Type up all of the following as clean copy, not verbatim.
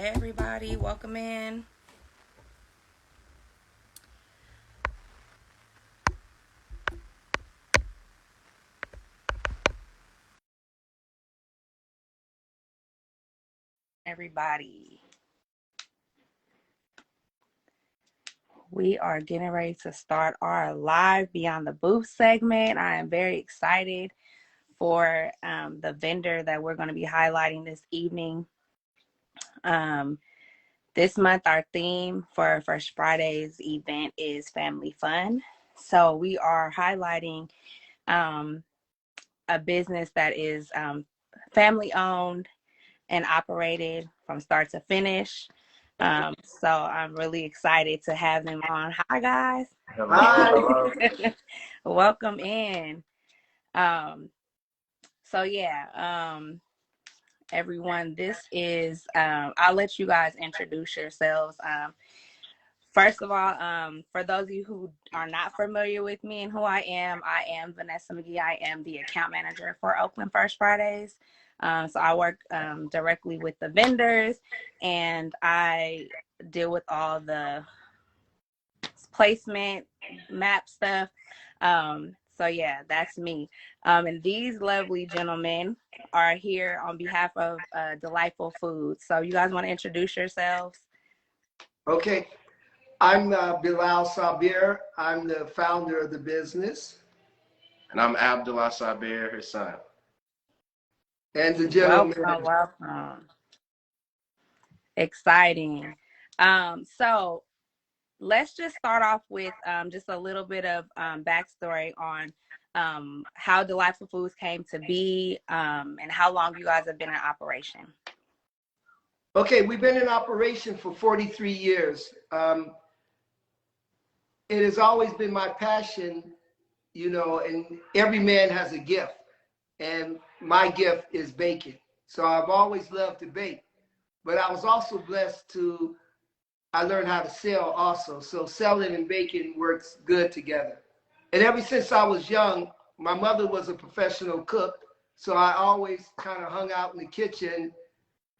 Hey everybody, welcome in. Everybody. We are getting ready to start our live Beyond the Booth segment. I am very excited for the vendor that we're going to be highlighting this evening. This month, our theme for First Friday's event is family fun. So we are highlighting a business that is family owned and operated from start to finish. So I'm really excited to have them on. Hi, guys. Hello. Welcome in. So yeah, everyone, this is, I'll let you guys introduce yourselves. First of all, for those of you who are not familiar with me and who I am Venessa McGhee. I am the account manager for Oakland First Fridays. So I work directly with the vendors, and I deal with all the placement, map stuff. So yeah, that's me. And these lovely gentlemen are here on behalf of Delightful Foods. So you guys want to introduce yourselves? Okay, I'm Bilal Sabir. I'm the founder of the business. And I'm Abdullah Sabir, his son. And the gentleman. Welcome. Exciting. So let's just start off with just a little bit of backstory on how Delightful Foods came to be and how long you guys have been in operation. Okay, we've been in operation for 43 years. It has always been my passion, and every man has a gift. And my gift is baking. So I've always loved to bake. But I was also blessed I learned how to sell also. So selling and baking works good together. And ever since I was young, my mother was a professional cook. So I always kind of hung out in the kitchen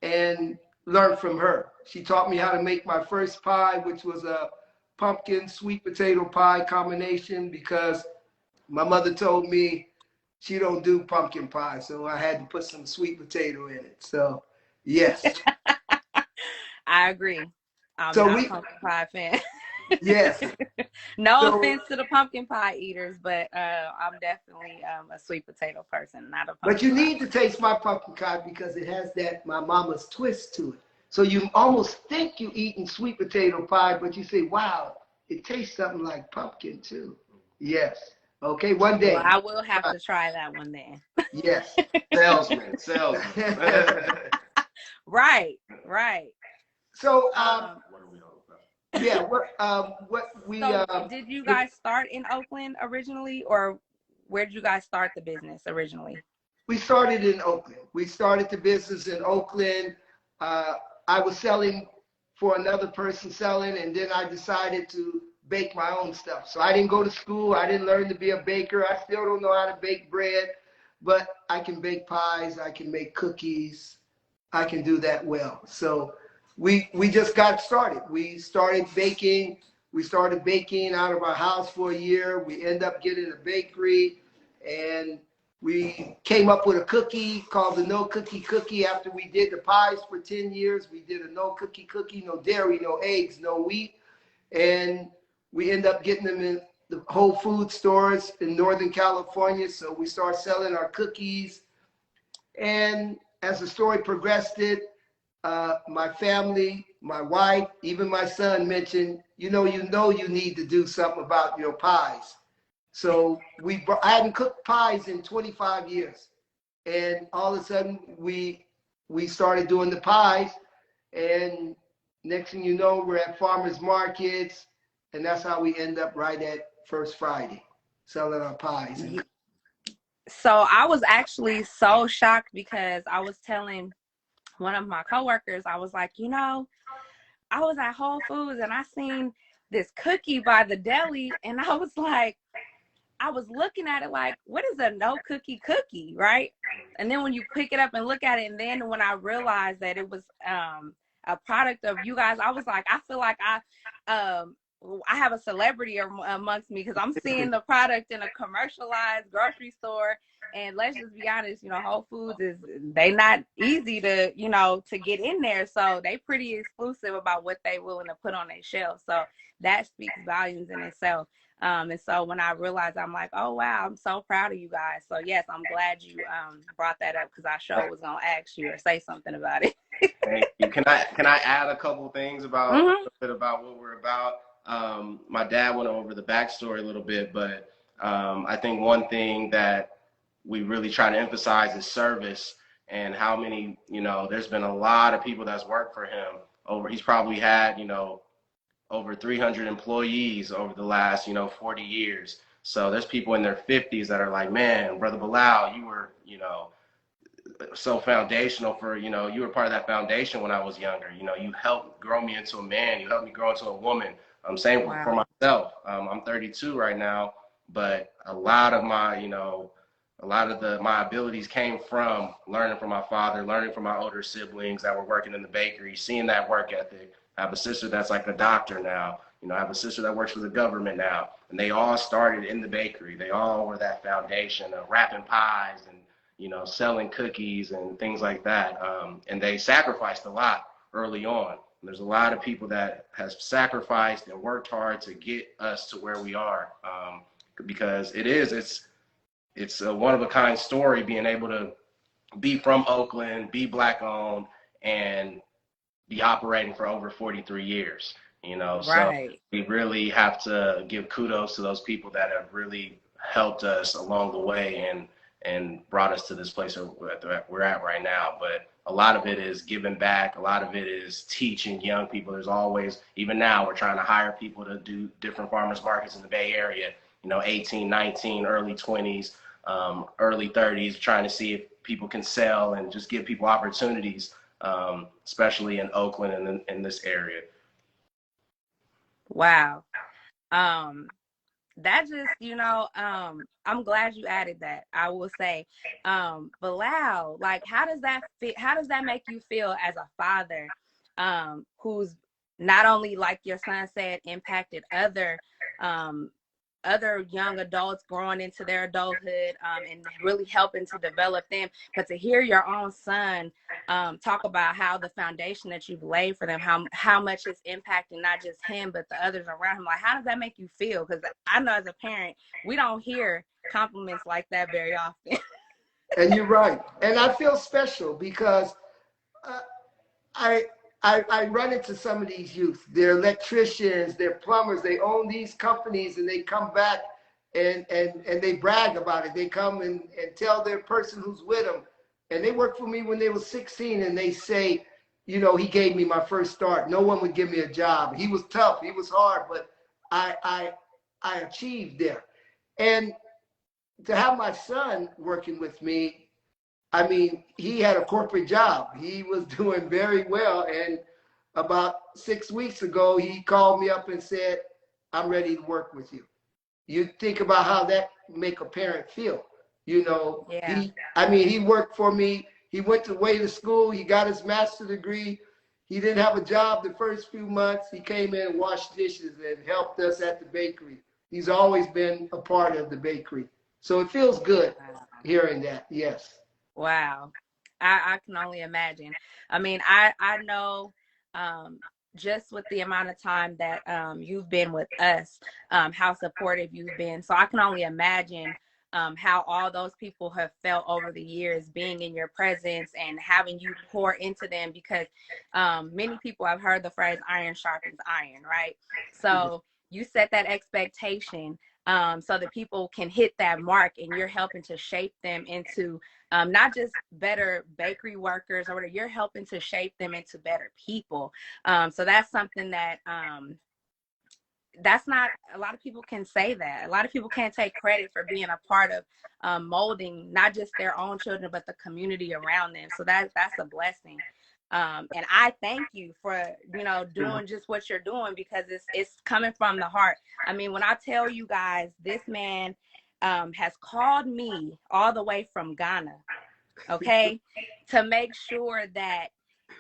and learned from her. She taught me how to make my first pie, which was a pumpkin sweet potato pie combination, because my mother told me she don't do pumpkin pie. So I had to put some sweet potato in it. So yes. I agree. I'm So not a pumpkin pie fan. Yes. No offense to the pumpkin pie eaters, but I'm definitely a sweet potato person, not a pumpkin But you pie. need to taste my pumpkin pie because it has my mama's twist to it. So you almost think you eating sweet potato pie, but you say, wow, it tastes something like pumpkin too. Yes. Okay, one day. Well, I will have to try that one then. Yes. Salesman. Right. So, What are we all about? yeah, did you guys start in Oakland originally, or where did you guys start the business originally? We started in Oakland. We started the business in Oakland. I was selling for another person selling, and then I decided to bake my own stuff. So I didn't go to school. I didn't learn to be a baker. I still don't know how to bake bread, but I can bake pies. I can make cookies. I can do that well. So we just got started. We started baking. We started baking out of our house for a year. We end up getting a bakery, and we came up with a cookie called the No Cookie Cookie. After we did the pies for 10 years, we did a No Cookie Cookie, no dairy, no eggs, no wheat. And we end up getting them in the Whole Food stores in Northern California. So we start selling our cookies. And as the story progressed, my family, my wife, even my son mentioned, you need to do something about your pies. So I hadn't cooked pies in 25 years. And all of a sudden we started doing the pies. And next thing you know, we're at farmers markets. And that's how we end up right at First Friday, selling our pies. So I was actually so shocked because I was telling one of my coworkers, I was like, I was at Whole Foods and I seen this cookie by the deli, and I was like, I was looking at it like, what is a no cookie cookie, right? And then when you pick it up and look at it, and then when I realized that it was a a product of you guys. I was like, I feel like I have a celebrity amongst me because I'm seeing the product in a commercialized grocery store. And let's just be honest, Whole Foods they not easy to, to get in there. So they pretty exclusive about what they willing to put on their shelf. So that speaks volumes in itself. And so when I realized, I'm like, oh, wow, I'm so proud of you guys. So, yes, I'm glad you brought that up because I sure was going to ask you or say something about it. Thank you. Can I add a couple things about a little bit about what we're about? My dad went over the backstory a little bit, but I think one thing that we really try to emphasize is service and how many, there's been a lot of people that's worked for him he's probably had, over 300 employees over the last, 40 years. So there's people in their 50s that are like, man, Brother Bilal, you were, so foundational for, you were part of that foundation when I was younger. You helped grow me into a man. You helped me grow into a woman. I'm saying for myself, I'm 32 right now, but a lot of my, my abilities came from learning from my father, learning from my older siblings that were working in the bakery, seeing that work ethic. I have a sister that's like a doctor now. I have a sister that works for the government now. And they all started in the bakery. They all were that foundation of wrapping pies and, selling cookies and things like that. And they sacrificed a lot early on. And there's a lot of people that has sacrificed and worked hard to get us to where we are. Because it's a one-of-a-kind story being able to be from Oakland, be Black owned, and be operating for over 43 years, Right. So we really have to give kudos to those people that have really helped us along the way and brought us to this place that we're at right now. But a lot of it is giving back. A lot of it is teaching young people. There's always, even now, we're trying to hire people to do different farmers markets in the Bay Area, 18, 19, early 20s, early 30s, trying to see if people can sell and just give people opportunities. Especially in Oakland and in this area. Wow. That just, I'm glad you added that. I will say, Bilal, like, how does that fit? How does that make you feel as a father, who's not only, like your son said, impacted other young adults growing into their adulthood, and really helping to develop them, but to hear your own son talk about how the foundation that you've laid for them, how much it's impacting not just him but the others around him. Like, how does that make you feel? Because I know as a parent, we don't hear compliments like that very often. And you're right. And I feel special because I run into some of these youth. They're electricians, they're plumbers, they own these companies, and they come back and they brag about it. They come and tell their person who's with them. And they worked for me when they were 16, and they say, he gave me my first start. No one would give me a job. He was tough, he was hard, but I achieved there. And to have my son working with me, I mean, he had a corporate job. He was doing very well. And about 6 weeks ago, he called me up and said, I'm ready to work with you. You think about how that make a parent feel. Yeah. He worked for me. He went away to school. He got his master's degree. He didn't have a job the first few months. He came in and washed dishes and helped us at the bakery. He's always been a part of the bakery. So it feels good hearing that. Yes. Wow. I can only imagine. I mean, I know just with the amount of time that you've been with us, how supportive you've been. So I can only imagine how all those people have felt over the years being in your presence and having you pour into them, because many people have heard the phrase iron sharpens iron, right? So you set that expectation so that people can hit that mark, and you're helping to shape them into not just better bakery workers or whatever, you're helping to shape them into better people. So that's something that that's not, a lot of people can say that. A lot of people can't take credit for being a part of molding not just their own children, but the community around them. So that's a blessing. And I thank you for, doing just what you're doing, because it's coming from the heart. I mean, when I tell you guys, this man has called me all the way from Ghana, okay, to make sure that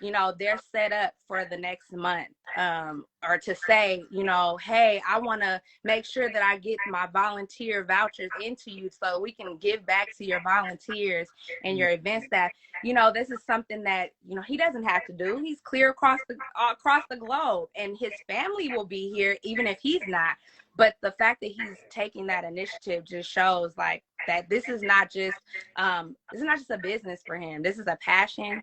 you know, they're set up for the next month, or to say, you know, hey, I want to make sure that I get my volunteer vouchers into you so we can give back to your volunteers and your events. That, you know, this is something that, you know, he doesn't have to do. He's clear across the globe, and his family will be here even if he's not. But the fact that he's taking that initiative just shows like that this is not just a business for him. This is a passion.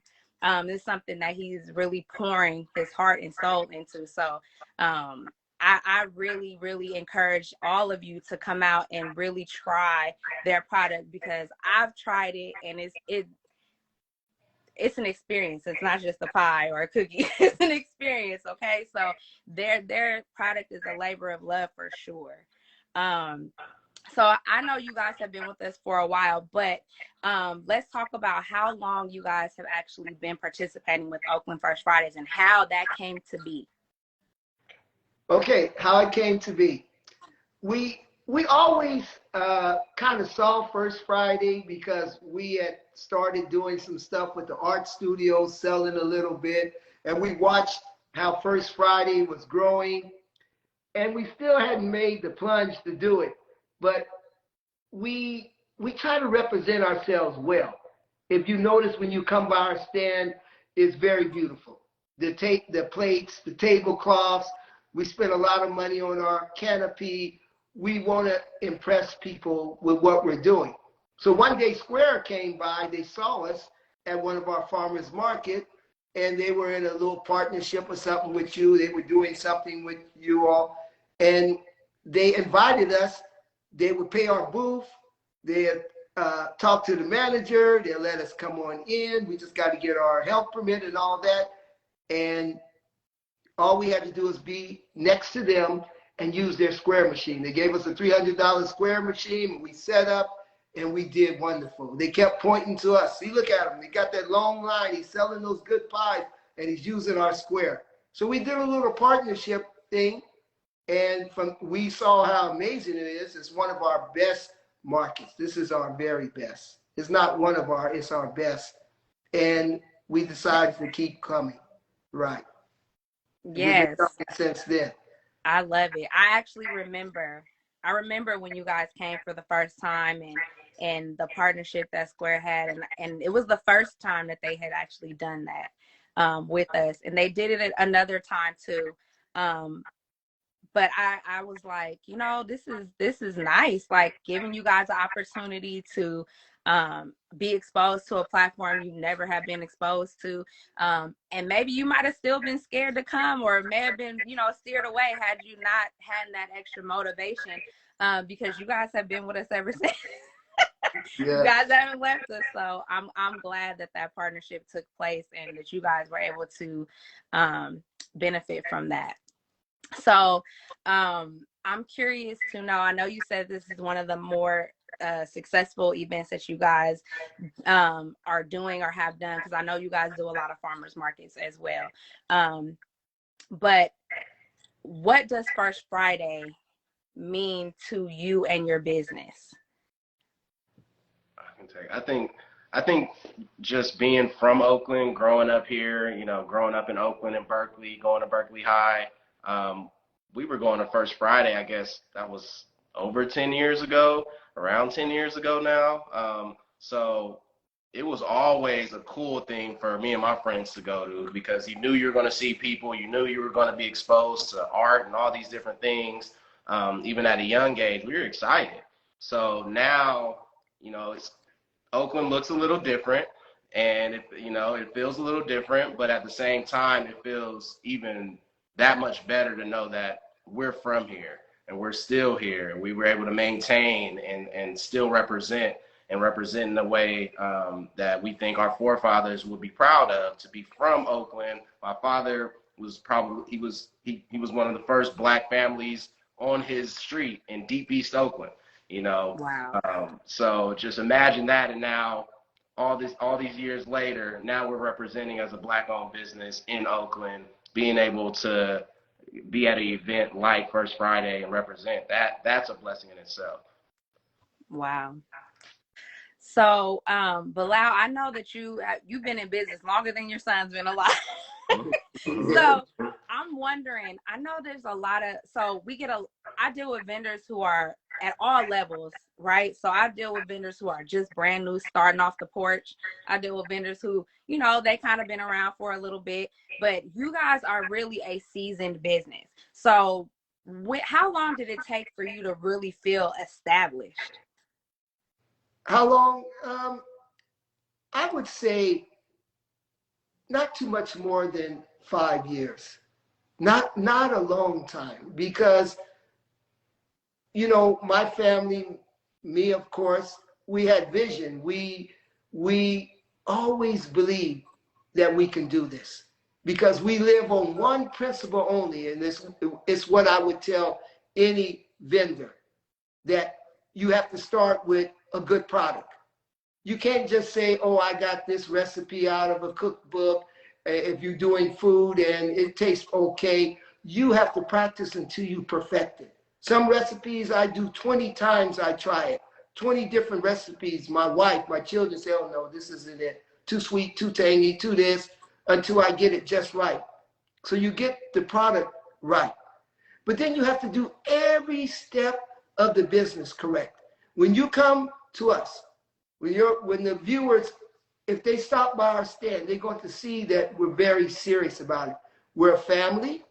This is something that he's really pouring his heart and soul into. So I really, really encourage all of you to come out and really try their product, because I've tried it and it's an experience. It's not just a pie or a cookie. It's an experience. Okay. So their product is a labor of love for sure. So I know you guys have been with us for a while, but let's talk about how long you guys have actually been participating with Oakland First Fridays and how that came to be. Okay, how it came to be. We always kind of saw First Friday because we had started doing some stuff with the art studios, selling a little bit, and we watched how First Friday was growing, and we still hadn't made the plunge to do it, but we try to represent ourselves well. If you notice, when you come by our stand, it's very beautiful. The plates, the tablecloths. We spend a lot of money on our canopy. We want to impress people with what we're doing. So one day Square came by, they saw us at one of our farmers market, and they were in a little partnership or something with you. They were doing something with you all, and they invited us. They would pay our booth. They'd talk to the manager. They'll let us come on in. We just got to get our health permit and all that. And all we had to do is be next to them and use their Square machine. They gave us a $300 Square machine. We set up, and we did wonderful. They kept pointing to us. See, look at him. He got that long line. He's selling those good pies, and he's using our Square. So we did a little partnership thing, and we saw how amazing it is. It's one of our best markets. This is our very best. It's not one of our, it's our best. And we decided to keep coming. Right. Yes. We've been coming since then. I love it. I remember when you guys came for the first time, and the partnership that Square had, and it was the first time that they had actually done that with us, and they did it another time too. But I was like, you know, this is nice, like giving you guys an opportunity to be exposed to a platform you never have been exposed to. And maybe you might have still been scared to come, or may have been, you know, steered away had you not had that extra motivation, because you guys have been with us ever since. Yeah. You guys haven't left us. So I'm glad that partnership took place and that you guys were able to benefit from that. So I'm curious to know, I know you said this is one of the more successful events that you guys are doing or have done, because I know you guys do a lot of farmers markets as well. But what does First Friday mean to you and your business? I think just being from Oakland, growing up here, you know, growing up in Oakland and Berkeley, going to Berkeley High, we were going to First Friday, I guess that was over 10 years ago, around 10 years ago now. So it was always a cool thing for me and my friends to go to, because you knew you were going to see people, you knew you were going to be exposed to art and all these different things. Even at a young age, we were excited. So now, you know, Oakland looks a little different, and it feels a little different, but at the same time, it feels even that much better to know that we're from here and we're still here. We were able to maintain and still represent in the way that we think our forefathers would be proud of, to be from Oakland. My father was he was one of the first black families on his street in deep East Oakland, you know. Wow. So just imagine that, and now all these years later, now we're representing as a black-owned business in Oakland, being able to be at an event like First Friday and represent that. That's a blessing in itself. Wow. So, Bilal, I know that you've been in business longer than your son's been alive. So I'm wondering, I know there's a lot of, I deal with vendors who are at all levels, right? So I deal with vendors who are just brand new, starting off the porch. I deal with vendors who, they kind of been around for a little bit, but you guys are really a seasoned business. So how long did it take for you to really feel established? How long? I would say not too much more than 5 years. Not a long time, because my family, me of course, we had vision. We always believe that we can do this, because we live on one principle only, and this is what I would tell any vendor, that you have to start with a good product. You can't just say, oh, I got this recipe out of a cookbook. If you're doing food and it tastes okay, you have to practice until you perfect it. Some recipes I do 20 times, I try it. 20 different recipes. My wife, my children say, oh no, this isn't it. Too sweet, too tangy, too this, until I get it just right. So you get the product right. But then you have to do every step of the business correct. When you come to us, when the viewers, if they stop by our stand, they're going to see that we're very serious about it. We're a family.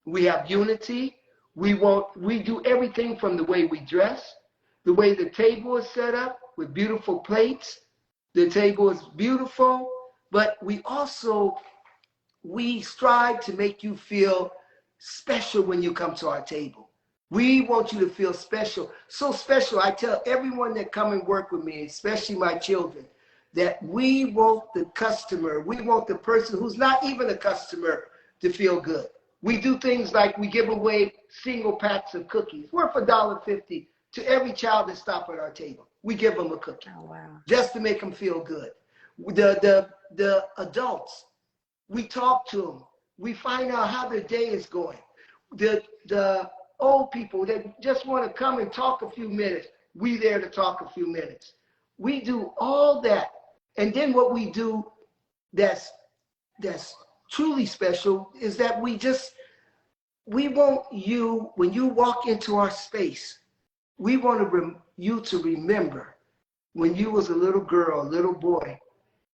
We have unity. We do everything from the way we dress, the way the table is set up with beautiful plates. The table is beautiful, but we strive to make you feel special when you come to our table. We want you to feel special. So special, I tell everyone that come and work with me, especially my children, that we want the customer, we want the person who's not even a customer to feel good. We do things like we give away single packs of cookies worth $1.50 to every child that stops at our table. We give them a cookie. Oh, wow. Just to make them feel good. The adults, we talk to them. We find out how their day is going. The old people that just want to come and talk a few minutes, we there to talk a few minutes. We do all that. And then what we do that's truly special is that we want you, when you walk into our space, we want you to remember when you was a little girl, a little boy.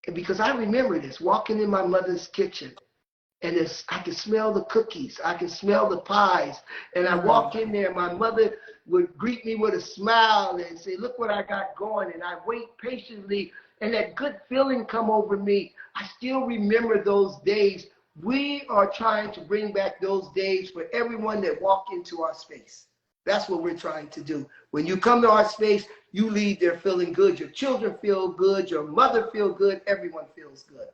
And because I remember this, walking in my mother's kitchen, and I could smell the cookies, I could smell the pies, and I walk in there, my mother would greet me with a smile and say, look what I got going, and I wait patiently, and that good feeling come over me. I still remember those days. We are trying to bring back those days for everyone that walk into our space. That's what we're trying to do. When you come to our space, you leave there feeling good. Your children feel good. Your mother feel good. Everyone feels good.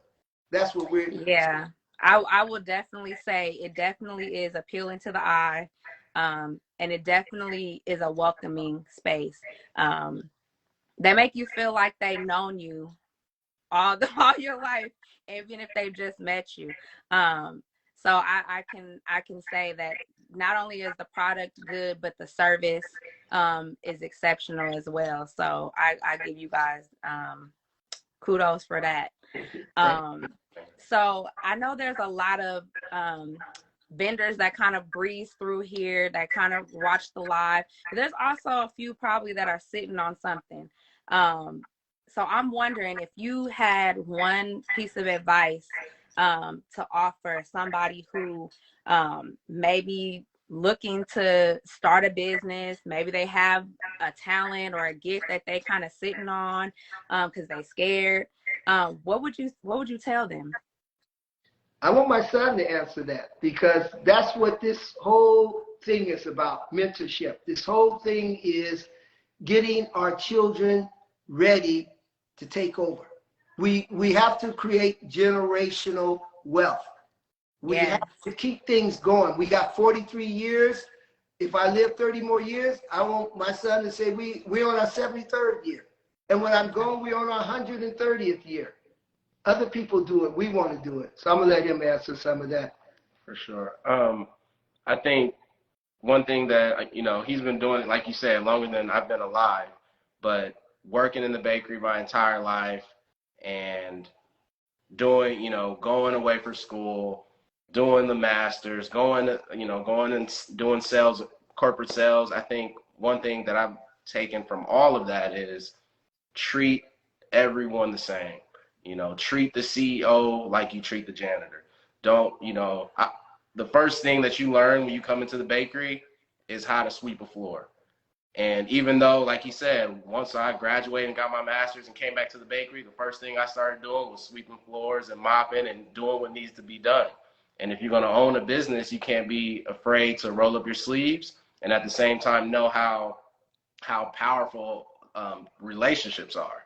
That's what we're doing. Yeah. I will definitely say it definitely is appealing to the eye, and it definitely is a welcoming space. They make you feel like they've known you all your life, even if they've just met you. So I can say that not only is the product good, but the service is exceptional as well. So I give you guys kudos for that. So I know there's a lot of vendors that kind of breeze through here, that kind of watch the live. But there's also a few probably that are sitting on something. So I'm wondering if you had one piece of advice to offer somebody who maybe looking to start a business, maybe they have a talent or a gift that they kind of sitting on because they're scared. What would you tell them? I want my son to answer that, because that's what this whole thing is about, mentorship. This whole thing is getting our children ready to take over. We have to create generational wealth. We have to keep things going. We got 43 years. If I live 30 more years, I want my son to say we're on our 73rd year. And when I'm gone, we're on our 130th year. Other people do it. We want to do it. So I'm going to let him answer some of that. For sure. I think one thing that, he's been doing it, like you said, longer than I've been alive. But working in the bakery my entire life and doing, going away for school, doing the masters, going and doing sales, corporate sales. I think one thing that I've taken from all of that is treat everyone the same. Treat the CEO like you treat the janitor. Don't, the first thing that you learn when you come into the bakery is how to sweep a floor. And even though, like you said, once I graduated and got my master's and came back to the bakery, the first thing I started doing was sweeping floors and mopping and doing what needs to be done. And if you're going to own a business, you can't be afraid to roll up your sleeves and at the same time know how powerful relationships are.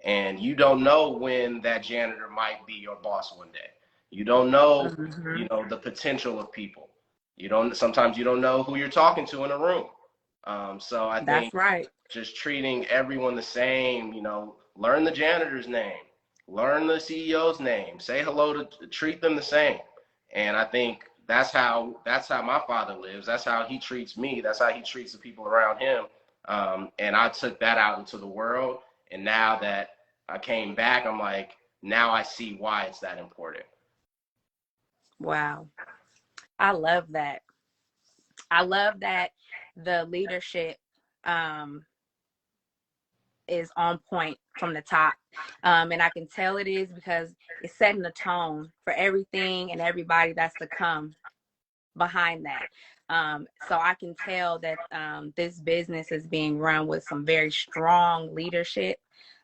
And you don't know when that janitor might be your boss one day. You don't know, the potential of people. Sometimes you don't know who you're talking to in a room. So I think That's right. just treating everyone the same, learn the janitor's name, learn the CEO's name, say hello treat them the same. And I think that's how my father lives. That's how he treats me. That's how he treats the people around him. And I took that out into the world. And now that I came back, I'm like, now I see why it's that important. Wow. I love that. I love that the leadership is on point from the top. And I can tell it is because it's setting the tone for everything and everybody that's to come behind that. So I can tell that this business is being run with some very strong leadership,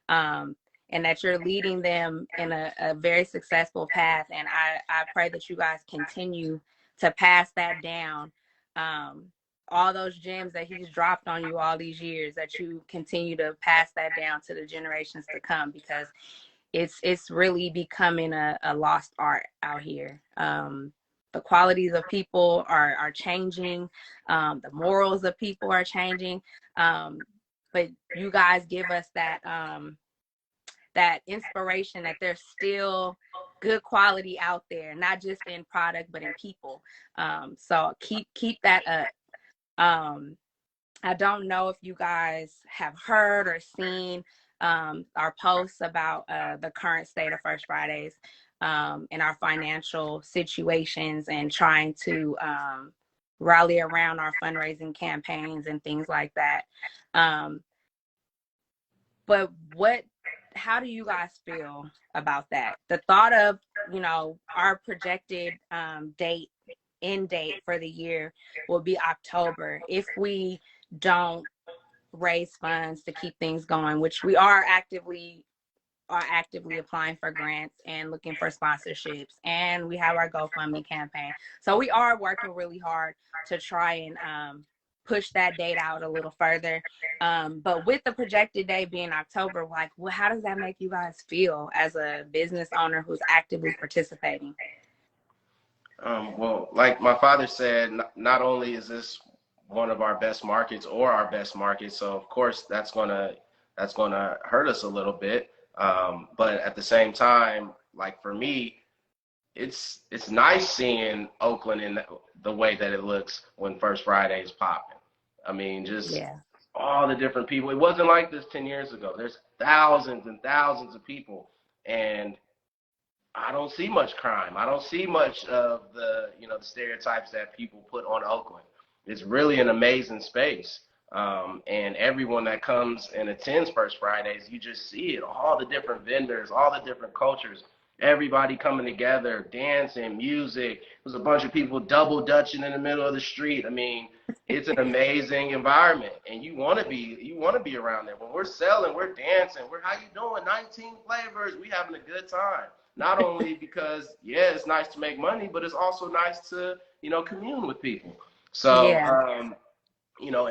and that you're leading them in a very successful path. And I pray that you guys continue to pass that down. All those gems that he's dropped on you all these years, that you continue to pass that down to the generations to come, because it's really becoming a lost art out here. The qualities of people are changing. The morals of people are changing. But you guys give us that inspiration that there's still good quality out there, not just in product, but in people. So keep that up. I don't know if you guys have heard or seen our posts about the current state of First Fridays and our financial situations, and trying to rally around our fundraising campaigns and things like that. But how do you guys feel about that? The thought of, our projected end date for the year will be October if we don't raise funds to keep things going, which we are actively applying for grants and looking for sponsorships, and we have our GoFundMe campaign. So we are working really hard to try and push that date out a little further. But with the projected date being October, how does that make you guys feel as a business owner who's actively participating? Well, like my father said, not only is this one of our best markets or our best market, so of course that's gonna hurt us a little bit. But at the same time, like for me, it's nice seeing Oakland in the way that it looks when First Friday is popping. I mean, just all the different people. It wasn't like this 10 years ago. There's thousands and thousands of people, and I don't see much crime. I don't see much of the stereotypes that people put on Oakland. It's really an amazing space. And everyone that comes and attends First Fridays, you just see it. All the different vendors, all the different cultures, everybody coming together, dancing, music. There's a bunch of people double dutching in the middle of the street. I mean, it's an amazing environment, and you want to be around there. When we're selling, we're dancing. How you doing? 19 flavors. We having a good time. Not only because, it's nice to make money, but it's also nice to, commune with people. So, and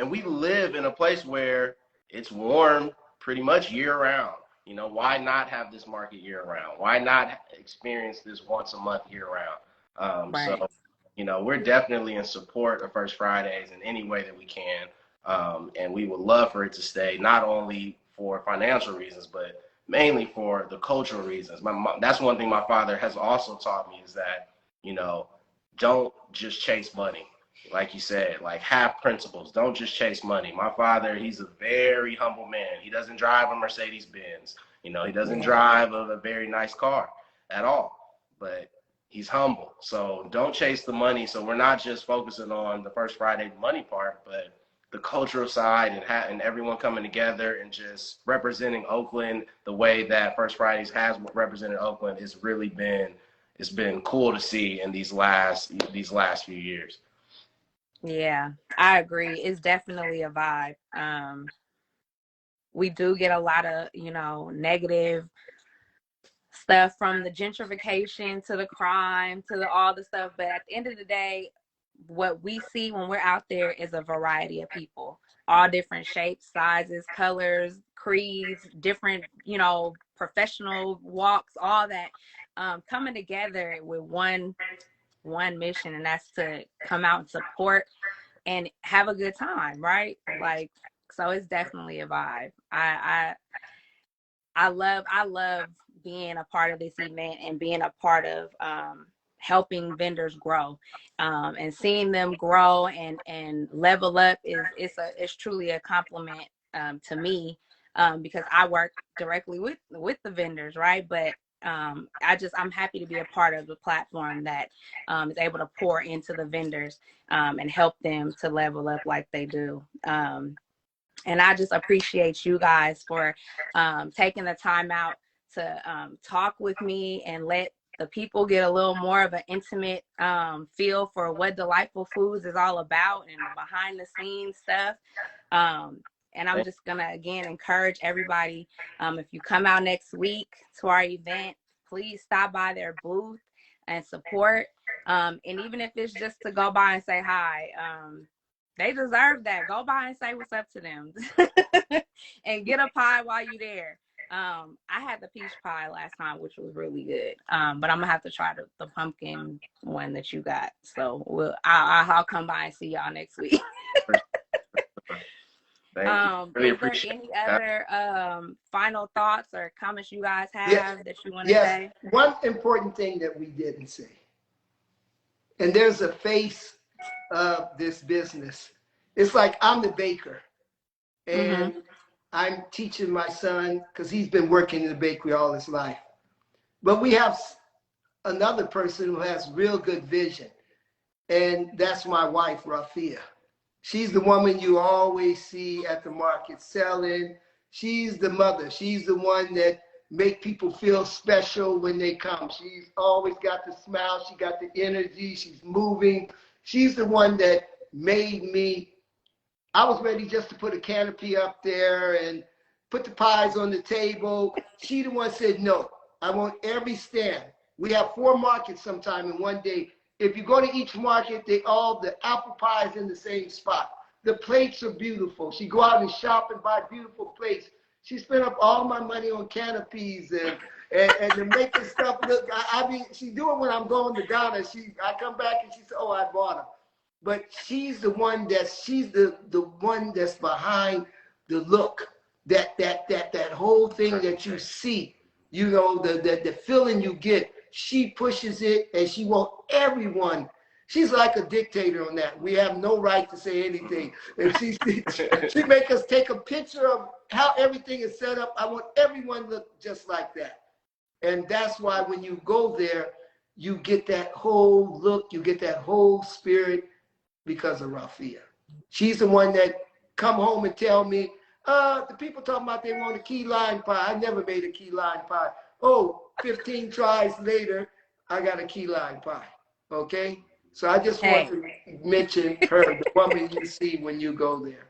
we live in a place where it's warm pretty much year round. Why not have this market year round? Why not experience this once a month year round? Right. So, we're definitely in support of First Fridays in any way that we can. And we would love for it to stay, not only for financial reasons, but mainly for the cultural reasons. That's one thing my father has also taught me, is that, don't just chase money. like you said, like have principles. Don't just chase money. My father, he's a very humble man. He doesn't drive a Mercedes Benz. You know, he doesn't drive a very nice car at all, but he's humble. So don't chase the money. So we're not just focusing on the First Friday money part, but the cultural side and everyone coming together and just representing Oakland the way that First Fridays has represented Oakland has really been, it's been cool to see in these last few years. Yeah, I agree. It's definitely a vibe. We do get a lot of, you know, negative stuff from the gentrification to the crime to all the stuff. But at the end of the day, what we see when we're out there is a variety of people, all different shapes, sizes, colors, creeds, different, you know, professional walks, all that, coming together with one mission, and that's to come out and support and have a good time, right? Like, so it's definitely a vibe. I love being a part of this event and being a part of helping vendors grow, and seeing them grow and level up it's truly a compliment to me, because I work directly with the vendors, right? But I'm happy to be a part of the platform that is able to pour into the vendors and help them to level up like they do. And I just appreciate you guys for taking the time out to talk with me and let the people get a little more of an intimate feel for what Delightful Foods is all about and the behind the scenes stuff. And I'm just going to, again, encourage everybody, if you come out next week to our event, please stop by their booth and support. And even if it's just to go by and say hi, they deserve that. Go by and say what's up to them and get a pie while you're there. I had the peach pie last time, which was really good. But I'm gonna have to try the pumpkin one that you got. So I'll come by and see y'all next week. Really is there any other final thoughts or comments you guys have that you want to say? One important thing that we didn't say, and there's a face of this business. It's like I'm the baker, and I'm teaching my son because he's been working in the bakery all his life. But we have another person who has real good vision, and that's my wife, Rafia. She's the woman you always see at the market selling. She's the mother. She's the one that make people feel special when they come. She's always got the smile. She got the energy. She's moving. She's the one that made me. I was ready just to put a canopy up there and put the pies on the table. She the one said, no, I want every stand. We have 4 markets sometime in one day. If you go to each market, the apple pie is in the same spot. The plates are beautiful. She go out and shop and buy beautiful plates. She spent up all my money on canopies and to make the stuff look. I mean, she do it when I'm going to Ghana. I come back and she said, oh, I bought them. But she's the one the one that's behind the look, that whole thing that you see, you know, the feeling you get. She pushes it and she wants everyone. She's like a dictator on that. We have no right to say anything. And she make us take a picture of how everything is set up. I want everyone to look just like that. And that's why when you go there, you get that whole look, you get that whole spirit because of Rafia. She's the one that come home and tell me, the people talking about they want a key lime pie. I never made a key lime pie. Oh, 15 tries later, I got a key lime pie. Okay? So I just want to mention her, the woman you see when you go there.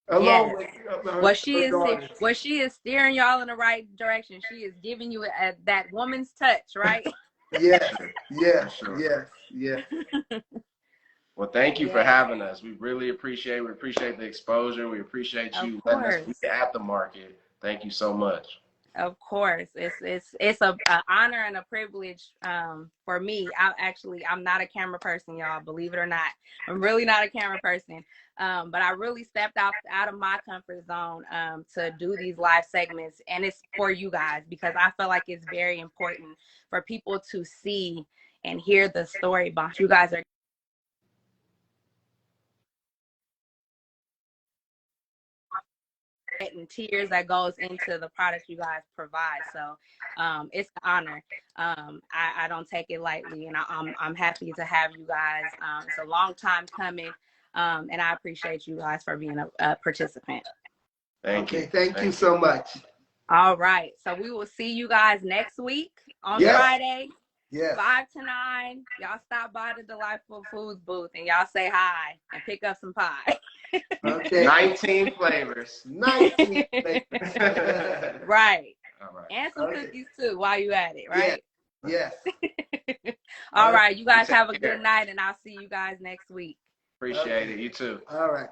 Along with her she is steering y'all in the right direction. She is giving you that woman's touch, right? Yes. Well, thank you for having us. We really appreciate it. We appreciate the exposure. We appreciate you letting us be at the market. Thank you so much. Of course, it's an honor and a privilege for me. I'm not a camera person, y'all. Believe it or not, I'm really not a camera person. But I really stepped out of my comfort zone to do these live segments, and it's for you guys because I feel like it's very important for people to see and hear the story behind you guys are and tears that goes into the product you guys provide. So it's an honor. I don't take it lightly, and I'm happy to have you guys. It's a long time coming, and I appreciate you guys for being a participant. Thank you. Thank you so much. All right. So we will see you guys next week on Friday. Yes. 5 to 9. Y'all stop by the Delightful Foods booth and y'all say hi and pick up some pie. Okay. 19 flavors. 19 flavors. Right. All right. And some cookies too while you at it, right? Yes. All right. You guys have a good night, and I'll see you guys next week. Appreciate it. You too. All right.